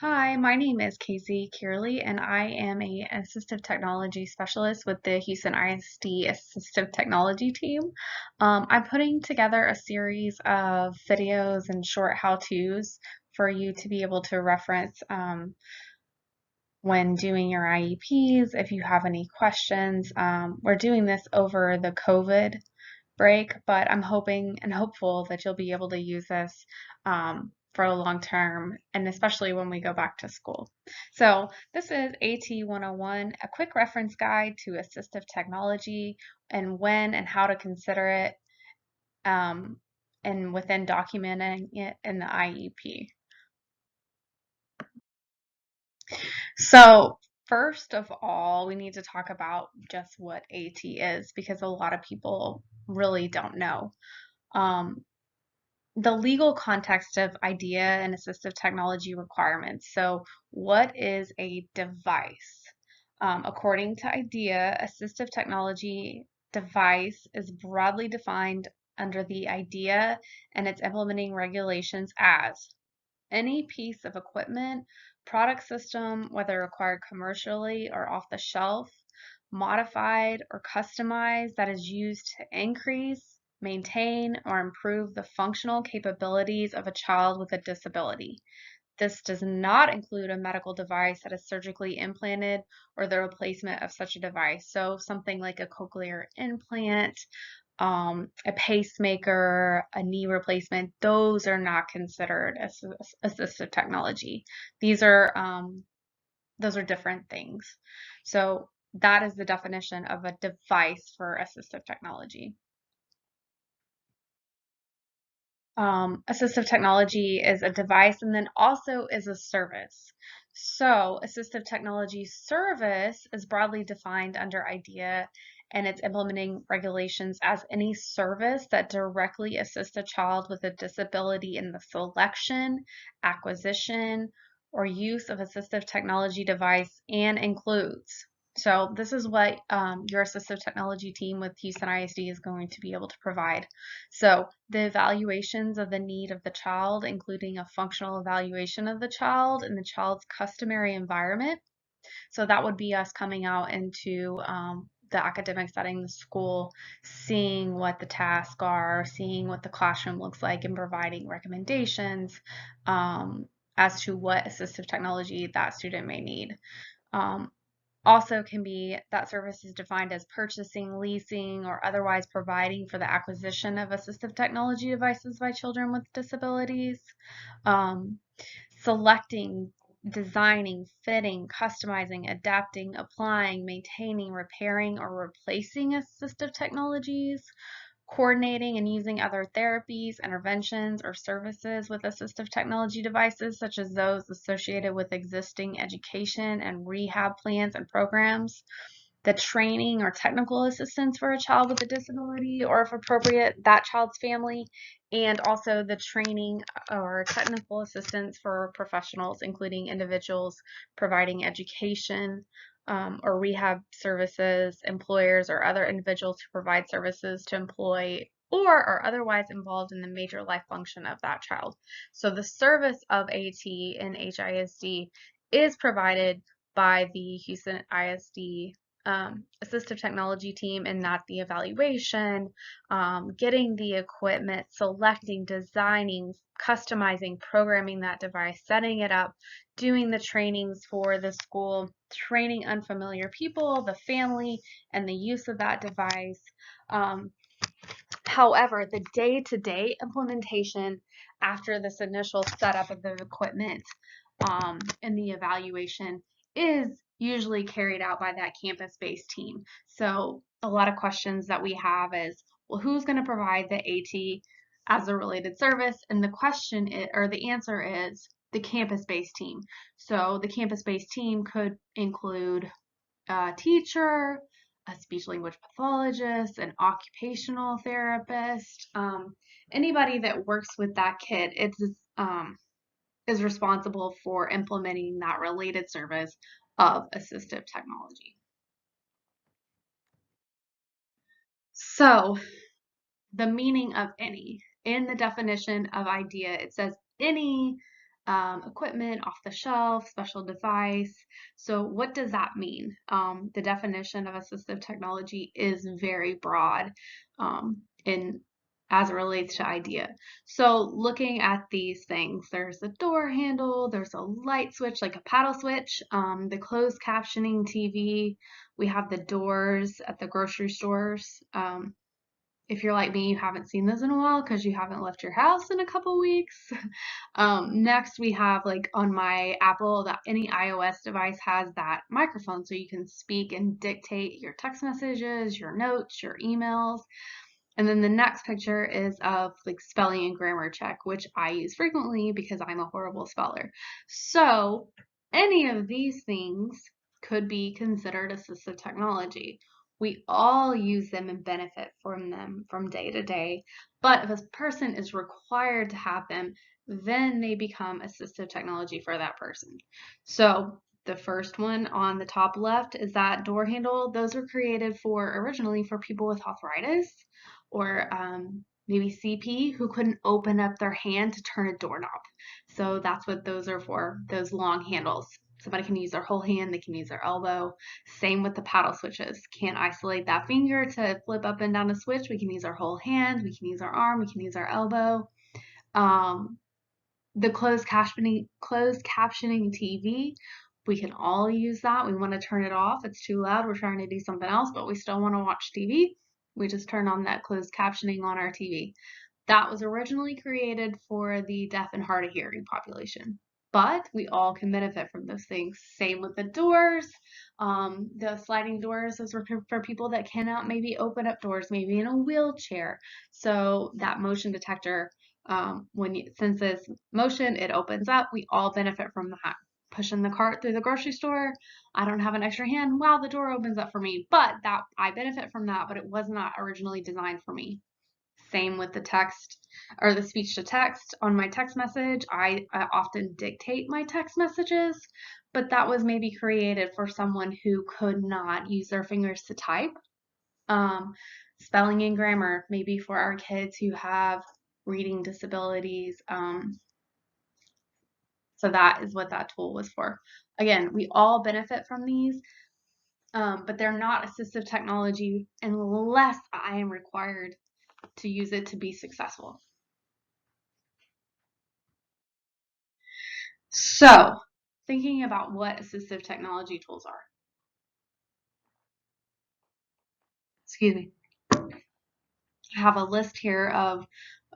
Hi, my name is Casey Kearley, and I am a assistive technology specialist with the Houston ISD Assistive Technology team. I'm putting together a series of videos and short how-tos for you to be able to reference when doing your IEPs. If you have any questions, we're doing this over the COVID break, but I'm hoping and hopeful that you'll be able to use this for a long term, and especially when we go back to school. So this is AT 101, a quick reference guide to assistive technology and when and how to consider it, um, and within documenting it in the IEP. So first of all, we need to talk about just what AT is because a lot of people really don't know. Um, the legal context of IDEA and assistive technology requirements. So, what is a device? According to IDEA, assistive technology device is broadly defined under the IDEA and its implementing regulations as any piece of equipment, product system, whether acquired commercially or off the shelf, modified or customized that is used to increase, maintain, or improve the functional capabilities of a child with a disability. This does not include a medical device that is surgically implanted or the replacement of such a device. So something like a cochlear implant, a pacemaker, a knee replacement, those are not considered as assistive technology. These are those are different things. So that is the definition of a device for assistive technology. Assistive technology is a device and then also is a service. So, assistive technology service is broadly defined under IDEA and its implementing regulations as any service that directly assists a child with a disability in the selection, acquisition, or use of assistive technology device and includes. So, this is what your assistive technology team with Houston ISD is going to be able to provide. So the evaluations of the need of the child, including a functional evaluation of the child in the child's customary environment. So that would be us coming out into the academic setting, the school, seeing what the tasks are, seeing what the classroom looks like, and providing recommendations as to what assistive technology that student may need. Um, also can be that service is defined as purchasing, leasing, or otherwise providing for the acquisition of assistive technology devices by children with disabilities. Um, Selecting, designing, fitting, customizing, adapting, applying, maintaining, repairing, or replacing assistive technologies, coordinating and using other therapies, interventions, or services with assistive technology devices, such as those associated with existing education and rehab plans and programs, the training or technical assistance for a child with a disability, or if appropriate, that child's family, and also the training or technical assistance for professionals, including individuals providing education, or rehab services, employers, or other individuals who provide services to employ or are otherwise involved in the major life function of that child. So the service of AT and HISD is provided by the Houston ISD assistive technology team, and not the evaluation, getting the equipment, selecting, designing, customizing, programming that device, setting it up, doing the trainings for the school, training unfamiliar people, the family, and the use of that device. Um, However, the day-to-day implementation after this initial setup of the equipment and the evaluation is usually carried out by that campus-based team. So a lot of questions that we have is, well, who's going to provide the AT as a related service? And the question is, or the answer is the campus-based team. So the campus-based team could include a teacher, a speech language pathologist, an occupational therapist, anybody that works with that kid. Is responsible for implementing that related service of assistive technology. So the meaning of any in the definition of IDEA, it says any equipment off the shelf, special device. So what does that mean? The definition of assistive technology is very broad in as it relates to IDEA. So looking at these things, there's a door handle, there's a light switch, like a paddle switch, the closed captioning TV, we have the doors at the grocery stores. If you're like me, you haven't seen those in a while because you haven't left your house in a couple weeks. Next, we have like on my Apple, that any iOS device has that microphone so you can speak and dictate your text messages, your notes, your emails. And then the next picture is of like spelling and grammar check, which I use frequently because I'm a horrible speller. So any of these things could be considered assistive technology. We all use them and benefit from them from day to day. But if a person is required to have them, then they become assistive technology for that person. So the first one on the top left is that door handle. Those were created for originally for people with arthritis or maybe CP who couldn't open up their hand to turn a doorknob. So that's what those are for, those long handles. Somebody can use their whole hand, they can use their elbow. Same with the paddle switches. Can't isolate that finger to flip up and down a switch. We can use our whole hand, we can use our arm, we can use our elbow. The closed captioning TV, we can all use that. We want to turn it off. It's too loud. We're trying to do something else, but we still want to watch TV. We just turn on that closed captioning on our TV. That was originally created for the deaf and hard of hearing population, but we all can benefit from those things. Same with the doors. The sliding doors, those are for people that cannot maybe open up doors, maybe in a wheelchair. So that motion detector, when it senses motion, it opens up. We all benefit from that. Pushing the cart through the grocery store, I don't have an extra hand. Wow, the door opens up for me. But that I benefit from that, but it was not originally designed for me. Same with the text or the speech to text on my text message. I often dictate my text messages, but that was maybe created for someone who could not use their fingers to type. Spelling and grammar, maybe for our kids who have reading disabilities. So that is what that tool was for. Again, we all benefit from these, but they're not assistive technology unless I am required to use it to be successful. So, thinking about what assistive technology tools are. Excuse me. I have a list here of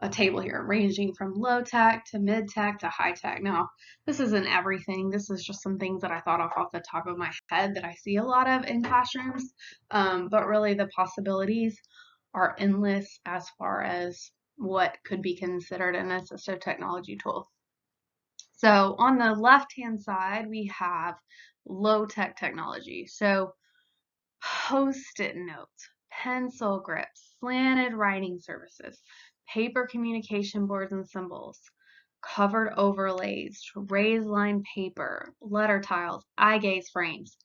a table here ranging from low tech to mid tech to high tech. Now, this isn't everything. This is just some things that I thought off the top of my head that I see a lot of in classrooms. But really, the possibilities are endless as far as what could be considered an assistive technology tool. So on the left-hand side, we have low-tech technology. So post-it notes, pencil grips, slanted writing services, paper communication boards and symbols, covered overlays, raised line paper, letter tiles, eye gaze frames,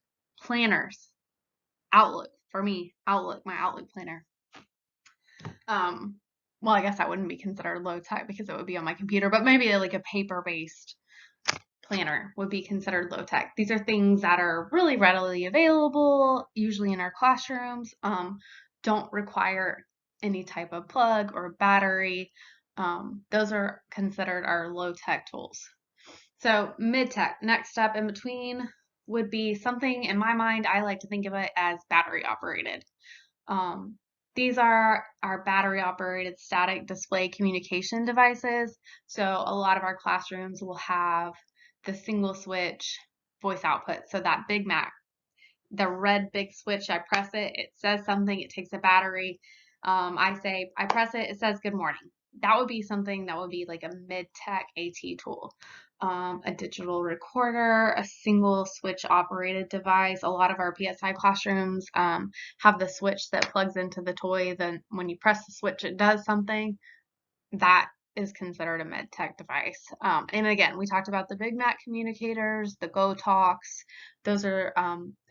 planners, Outlook, for me, Outlook, my Outlook planner. Well, I guess that wouldn't be considered low tech because it would be on my computer, but maybe like a paper-based planner would be considered low tech. These are things that are really readily available, usually in our classrooms, don't require any type of plug or battery. Those are considered our low tech tools. So mid tech, next step in between would be something in my mind, I like to think of it as battery operated. These are our battery operated static display communication devices. So a lot of our classrooms will have the single switch voice output. So that Big Mac, the red big switch, I press it, it says something, it takes a battery. I press it, it says good morning. That would be something that would be like a mid-tech AT tool. A digital recorder, a single switch operated device. A lot of our PSI classrooms have the switch that plugs into the toy. Then when you press the switch, it does something. That is considered a med tech device. And again, we talked about the Big Mac communicators, the Go Talks. Those are,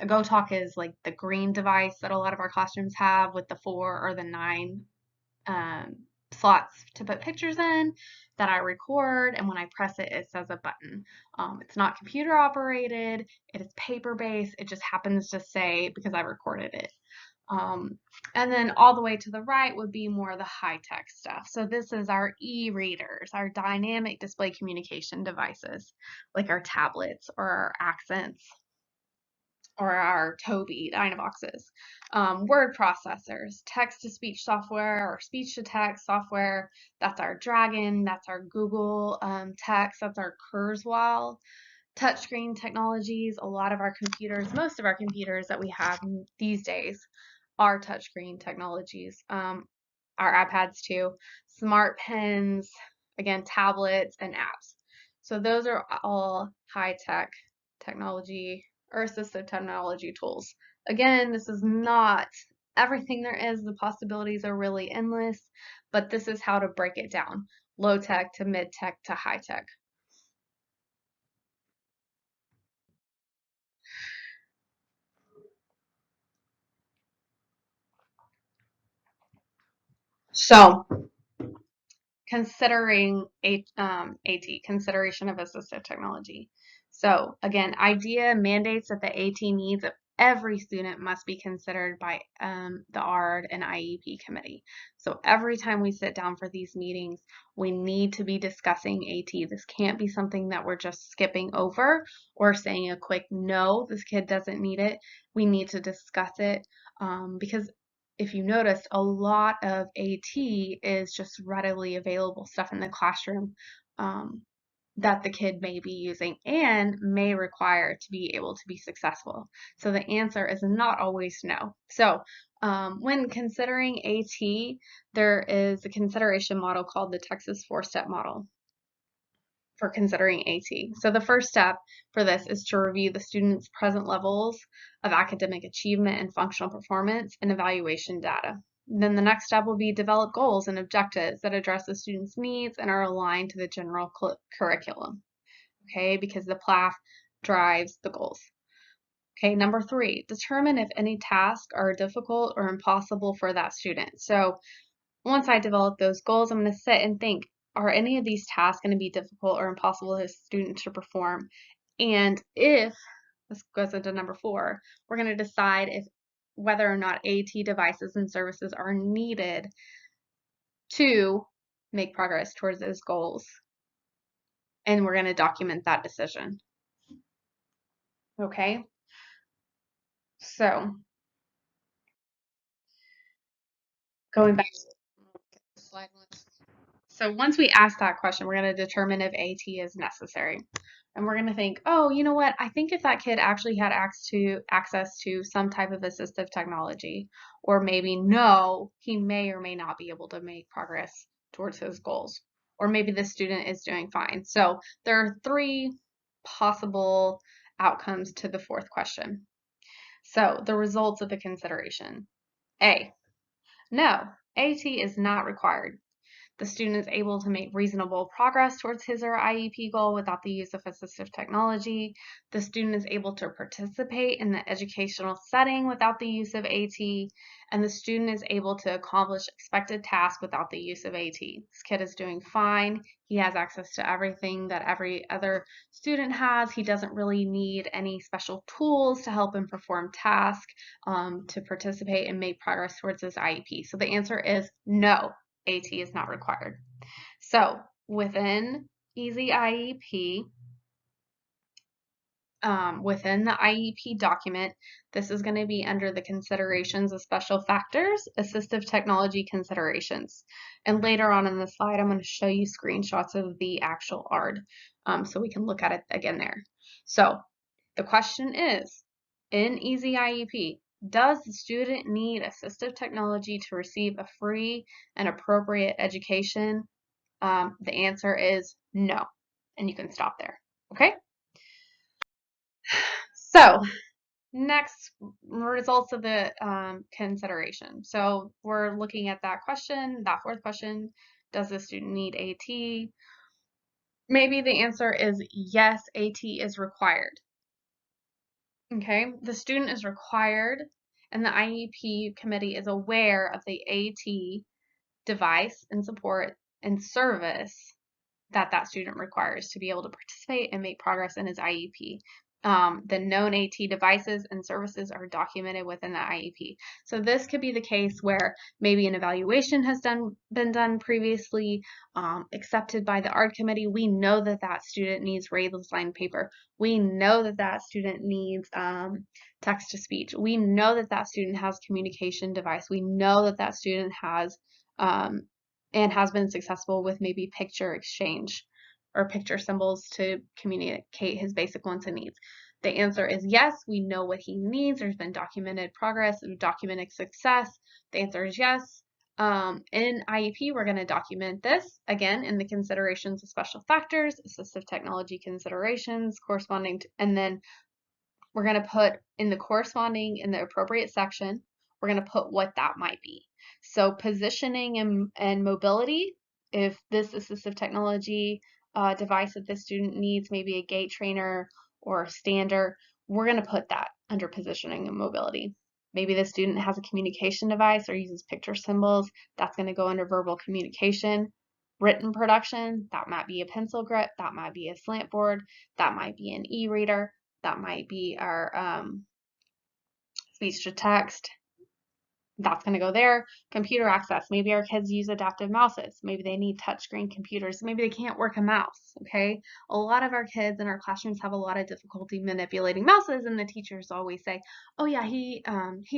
a Go Talk is like the green device that a lot of our classrooms have with the 4 or the 9 slots to put pictures in that I record, and when I press it, it says a button. It's not computer operated, it is paper based, it just happens to say because I recorded it. And then all the way to the right would be more of the high-tech stuff. So this is our e-readers, our dynamic display communication devices, like our tablets or our accents or our Toby Dynavoxes, word processors, text-to-speech software or speech-to-text software. That's our Dragon, that's our Google Text, that's our Kurzweil. Touchscreen technologies, a lot of our computers, most of our computers that we have these days are touchscreen technologies. Our iPads too, smart pens, again, tablets and apps. So those are all high-tech technology or assistive technology tools. Again, this is not everything there is. The possibilities are really endless, but this is how to break it down. Low tech to mid tech to high tech. So considering AT, consideration of assistive technology. So again, IDEA mandates that the AT needs of every student must be considered by the ARD and IEP committee. So every time we sit down for these meetings, we need to be discussing AT. This can't be something that we're just skipping over or saying a quick no, this kid doesn't need it. We need to discuss it because if you noticed, a lot of AT is just readily available stuff in the classroom that the kid may be using and may require to be able to be successful. So the answer is not always no. So when considering AT, there is a consideration model called the Texas four-step model for considering AT. So the first step for this is to review the student's present levels of academic achievement and functional performance and evaluation data. Then the next step will be develop goals and objectives that address the student's needs and are aligned to the general curriculum. Okay, because the PLAF drives the goals. Okay, number 3, determine if any tasks are difficult or impossible for that student. So once I develop those goals, I'm going to sit and think, are any of these tasks going to be difficult or impossible for a student to perform? And if, this goes into number 4, we're going to decide if whether or not AT devices and services are needed to make progress towards those goals. And we're going to document that decision. Okay? So, going back to the slide once. So once we ask that question, we're going to determine if AT is necessary. And we're going to think, oh, you know what? I think if that kid actually had access to some type of assistive technology, or maybe no, he may or may not be able to make progress towards his goals. Or maybe the student is doing fine. So there are 3 possible outcomes to the 4th question. So the results of the consideration. A, no, AT is not required. The student is able to make reasonable progress towards his or her IEP goal without the use of assistive technology. The student is able to participate in the educational setting without the use of AT, and the student is able to accomplish expected tasks without the use of AT. This kid is doing fine. He has access to everything that every other student has. He doesn't really need any special tools to help him perform tasks, to participate and make progress towards his IEP. So the answer is no. AT is not required. So within Easy IEP, within the IEP document, this is going to be under the considerations of special factors, assistive technology considerations. And later on in the slide, I'm going to show you screenshots of the actual ARD so we can look at it again there. So the question is, in Easy IEP, does the student need assistive technology to receive a free and appropriate education? The answer is no, and you can stop there, okay? So next, results of the consideration. So we're looking at that question, that 4th question, does the student need AT? Maybe the answer is yes, AT is required. Okay, the student is required and the IEP committee is aware of the AT device and support and service that student requires to be able to participate and make progress in his IEP. The known AT devices and services are documented within the IEP. So this could be the case where maybe an evaluation has been done previously, accepted by the ARD committee. We know that that student needs raised line paper. We know that that student needs text to speech. We know that that student has communication device. We know that that student has and has been successful with maybe picture exchange or picture symbols to communicate his basic wants and needs. The answer is yes, we know what he needs. There's been documented progress and documented success. The answer is yes. In IEP, we're going to document this again in the considerations of special factors, assistive technology considerations, corresponding to, and then we're going to put in the appropriate section, we're going to put what that might be. So positioning and mobility, if this assistive technology device that this student needs, maybe a gait trainer or a stander, we're going to put that under positioning and mobility. Maybe the student has a communication device or uses picture symbols, that's going to go under verbal communication. Written production, that might be a pencil grip, that might be a slant board, that might be an e-reader, that might be our speech to text. That's going to go there. Computer access. Maybe our kids use adaptive mouses. Maybe they need touchscreen computers. Maybe they can't work a mouse. Okay. A lot of our kids in our classrooms have a lot of difficulty manipulating mouses, and the teachers always say, "Oh yeah, he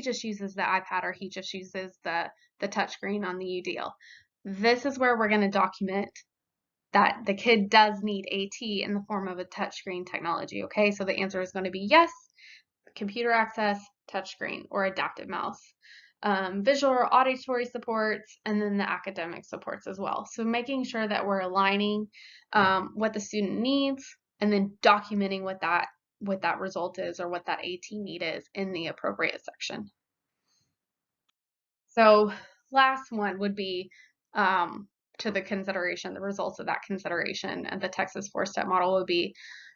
just uses the iPad or he just uses the touchscreen on the UDL." This is where we're going to document that the kid does need AT in the form of a touchscreen technology. Okay, so the answer is going to be yes, computer access, touchscreen, or adaptive mouse. Visual or auditory supports, and then the academic supports as well. So making sure that we're aligning what the student needs and then documenting what that result is or what that AT need is in the appropriate section. So last one would be to the consideration, the results of that consideration, and the Texas four-step model would be,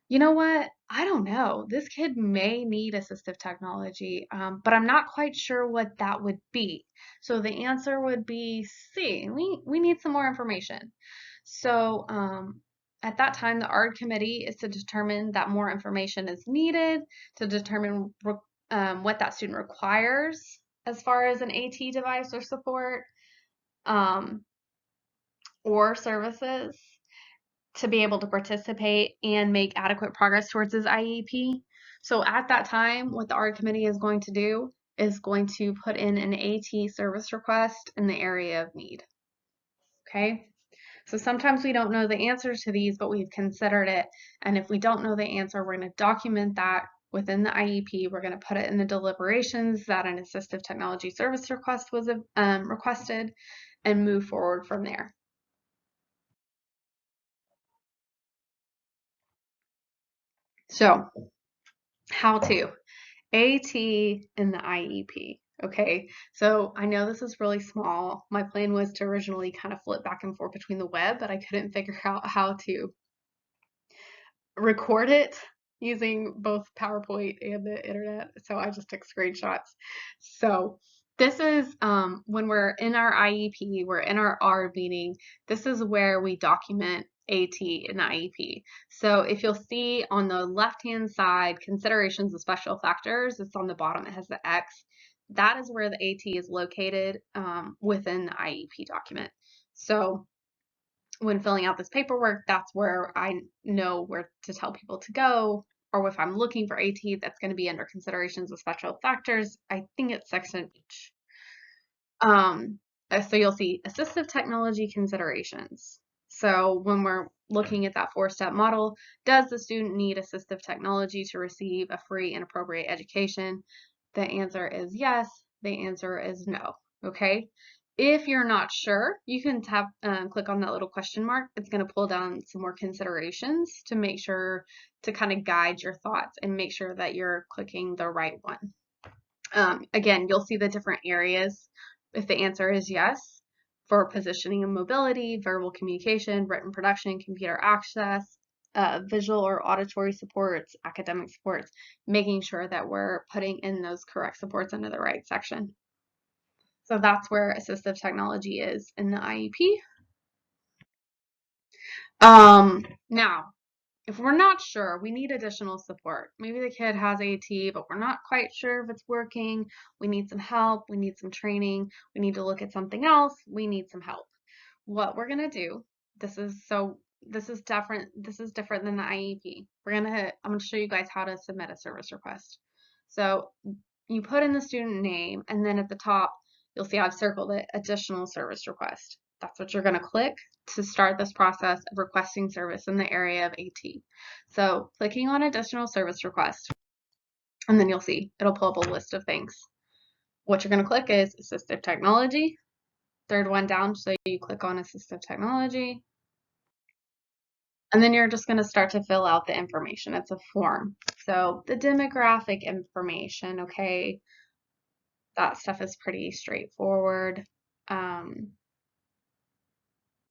you know what, I don't know, this kid may need assistive technology, but I'm not quite sure what that would be. So the answer would be C. We need some more information. So at that time, the ARD committee is to determine that more information is needed to determine what that student requires as far as an AT device or support or services to be able to participate and make adequate progress towards his IEP. So at that time, what the ARD committee is going to do is going to put in an AT service request in the area of need. Okay? So sometimes we don't know the answers to these, but we've considered it. And if we don't know the answer, we're going to document that within the IEP. We're going to put it in the deliberations that an assistive technology service request was requested and move forward from there. So how to AT in the IEP. Okay, so I know this is really small. My plan was to originally kind of flip back and forth between the web, but I couldn't figure out how to record it using both PowerPoint and the internet, so I just took screenshots. So this is when we're in our IEP, we're in our R meeting, this is where we document AT in the IEP. So if you'll see on the left-hand side, considerations of special factors, it's on the bottom, it has the X. That is where the AT is located within the IEP document. So when filling out this paperwork, that's where I know where to tell people to go. Or if I'm looking for AT, that's going to be under considerations of special factors. I think it's section H. So you'll see assistive technology considerations. So when we're looking at that four-step model, does the student need assistive technology to receive a free and appropriate education? The answer is yes. The answer is no. Okay. If you're not sure, you can click on that little question mark. It's going to pull down some more considerations to make sure to kind of guide your thoughts and make sure that you're clicking the right one. Again, you'll see the different areas. If the answer is yes, for positioning and mobility, verbal communication, written production, computer access, visual or auditory supports, academic supports, making sure that we're putting in those correct supports into the right section. So that's where assistive technology is in the IEP. Now, if we're not sure, we need additional support. Maybe the kid has AT, but we're not quite sure if it's working. We need some help. We need some training. We need to look at something else. We need some help. What we're going to do, this is different than the IEP. I'm going to show you guys how to submit a service request. So you put in the student name, and then at the top, you'll see I've circled it, additional service request. That's what you're going to click to start this process of requesting service in the area of AT. So clicking on additional service request, and then you'll see it'll pull up a list of things. What you're going to click is assistive technology. Third one down, so you click on assistive technology. And then you're just going to start to fill out the information. It's a form. So the demographic information, okay, that stuff is pretty straightforward.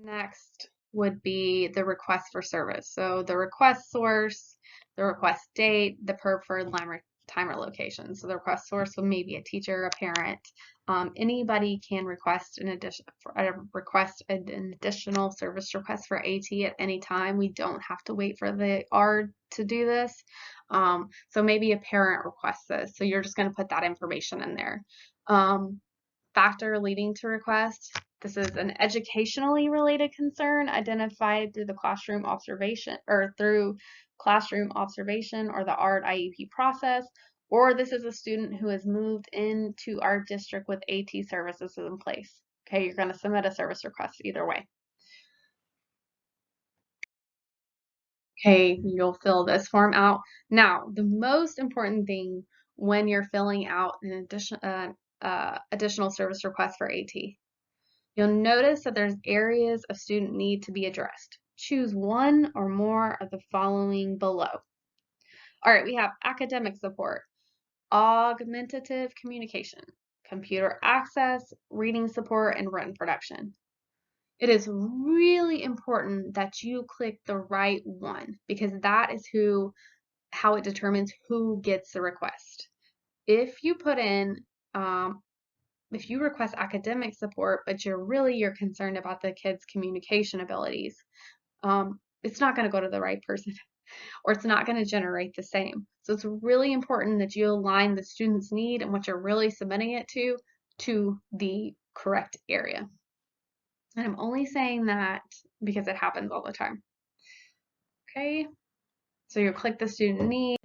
Next would be the request for service. So the request source, the request date, the preferred time or location. So the request source will maybe a teacher, a parent. Anybody can request an additional service request for AT at any time. We don't have to wait for the ARD to do this. So maybe a parent requests this. So you're just going to put that information in there. Factor leading to request. This is an educationally related concern identified through the classroom observation or the ARD IEP process, or this is a student who has moved into our district with AT services in place. Okay, you're going to submit a service request either way. Okay, you'll fill this form out. Now, the most important thing when you're filling out an additional service request for AT, you'll notice that there's areas of student need to be addressed. Choose one or more of the following below. All right, we have academic support, augmentative communication, computer access, reading support, and written production. It is really important that you click the right one because that is how it determines who gets the request. If you put in if you request academic support, but you're concerned about the kid's communication abilities, it's not going to go to the right person or it's not going to generate the same. So it's really important that you align the student's need and what you're really submitting it to the correct area. And I'm only saying that because it happens all the time. Okay, so you click the student need.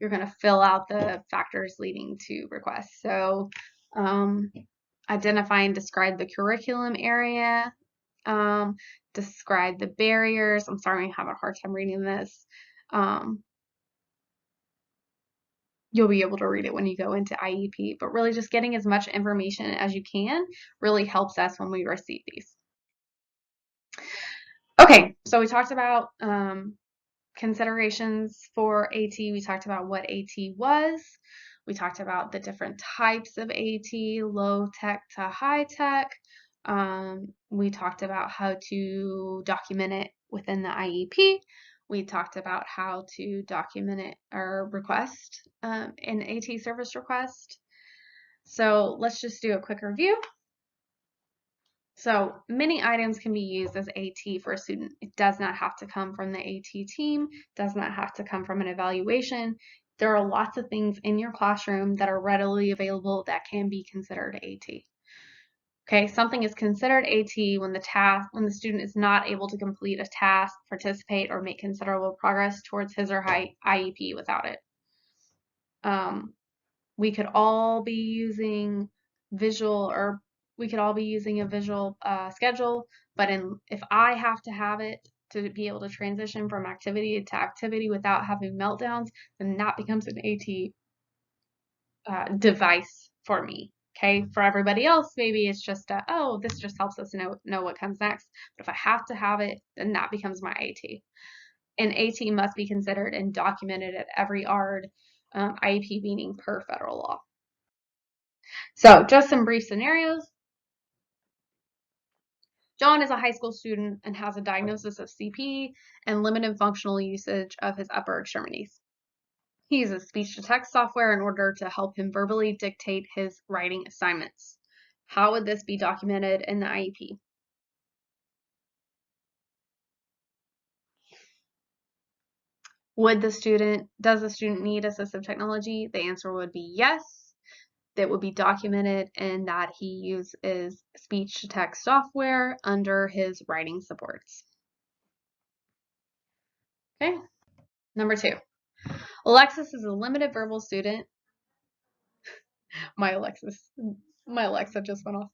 You're going to fill out the factors leading to requests. So identify and describe the curriculum area, describe the barriers. I'm sorry, I have a hard time reading this. You'll be able to read it when you go into IEP, but really just getting as much information as you can really helps us when we receive these. Okay, so we talked about considerations for AT. We talked about what AT was. We talked about the different types of AT, low tech to high tech. We talked about how to document it within the IEP. We talked about how to document it or request an AT service request. So let's just do a quick review. So many items can be used as AT for a student. It does not have to come from the AT team, does not have to come from an evaluation. There are lots of things in your classroom that are readily available that can be considered AT. Okay, something is considered AT when the student is not able to complete a task, participate, or make considerable progress towards his or her IEP without it. We could all be using a visual schedule, but if I have to have it to be able to transition from activity to activity without having meltdowns, then that becomes an AT device for me. Okay, for everybody else, maybe it's just oh, this just helps us know what comes next. But if I have to have it, then that becomes my AT. And AT must be considered and documented at every ARD, IEP meaning per federal law. So just some brief scenarios. John is a high school student and has a diagnosis of CP and limited functional usage of his upper extremities. He uses speech-to-text software in order to help him verbally dictate his writing assignments. How would this be documented in the IEP? Does the student need assistive technology? The answer would be yes. That would be documented in that he uses speech to text software under his writing supports. Okay. Number 2. Alexis is a limited verbal student. My Alexa just went off.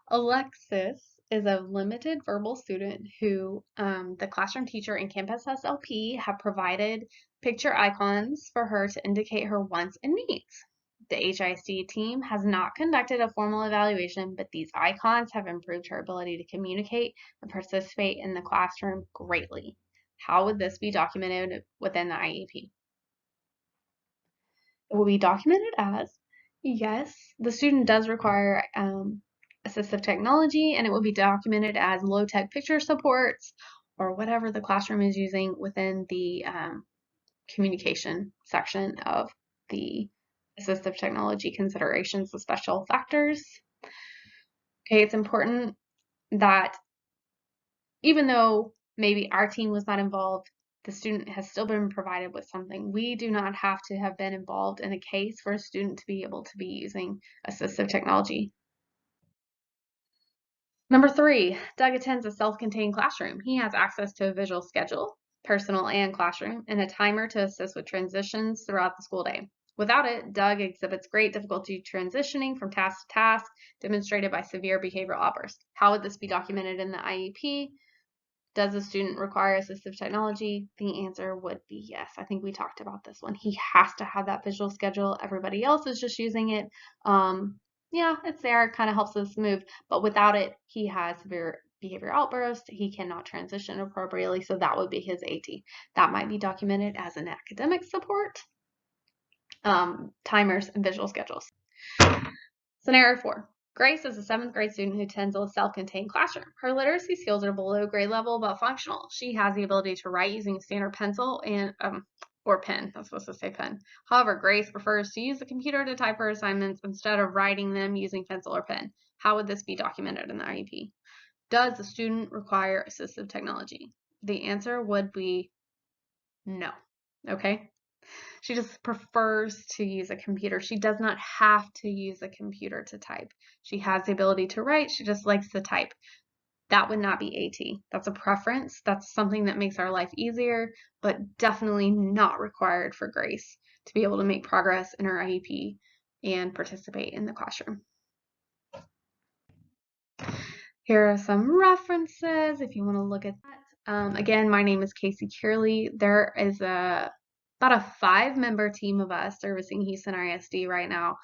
Alexis is a limited verbal student who the classroom teacher and campus SLP have provided picture icons for her to indicate her wants and needs. The HISD team has not conducted a formal evaluation, but these icons have improved her ability to communicate and participate in the classroom greatly. How would this be documented within the IEP? It will be documented as, yes, the student does require assistive technology, and it will be documented as low-tech picture supports or whatever the classroom is using within the communication section of the assistive technology considerations, the special factors. Okay, it's important that even though maybe our team was not involved, the student has still been provided with something. We do not have to have been involved in a case for a student to be able to be using assistive technology. Number 3, Doug attends a self-contained classroom. He has access to a visual schedule, personal and classroom, and a timer to assist with transitions throughout the school day. Without it, Doug exhibits great difficulty transitioning from task to task, demonstrated by severe behavioral outbursts. How would this be documented in the IEP? Does the student require assistive technology? The answer would be yes. I think we talked about this one. He has to have that visual schedule. Everybody else is just using it. Yeah, it's there. It kind of helps us move. But without it, he has severe behavior outbursts. He cannot transition appropriately. So that would be his AT. That might be documented as an academic support, timers, and visual schedules. Scenario 4. Grace is a 7th grade student who attends a self-contained classroom. Her literacy skills are below grade level but functional. She has the ability to write using a standard pencil and or pen. That's supposed to say pen. However, Grace prefers to use the computer to type her assignments instead of writing them using pencil or pen. How would this be documented in the IEP? Does the student require assistive technology? The answer would be no. Okay? She just prefers to use a computer. She does not have to use a computer to type. She has the ability to write. She just likes to type. That would not be AT. That's a preference. That's something that makes our life easier, but definitely not required for Grace to be able to make progress in her IEP and participate in the classroom. Here are some references if you want to look at that. Again, my name is Casey Kearley. There is about a 5-member team of us servicing Houston ISD right now.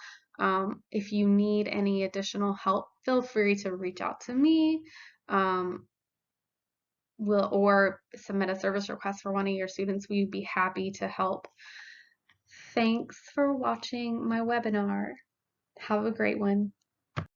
If you need any additional help, feel free to reach out to me or submit a service request for one of your students. We'd be happy to help. Thanks for watching my webinar. Have a great one.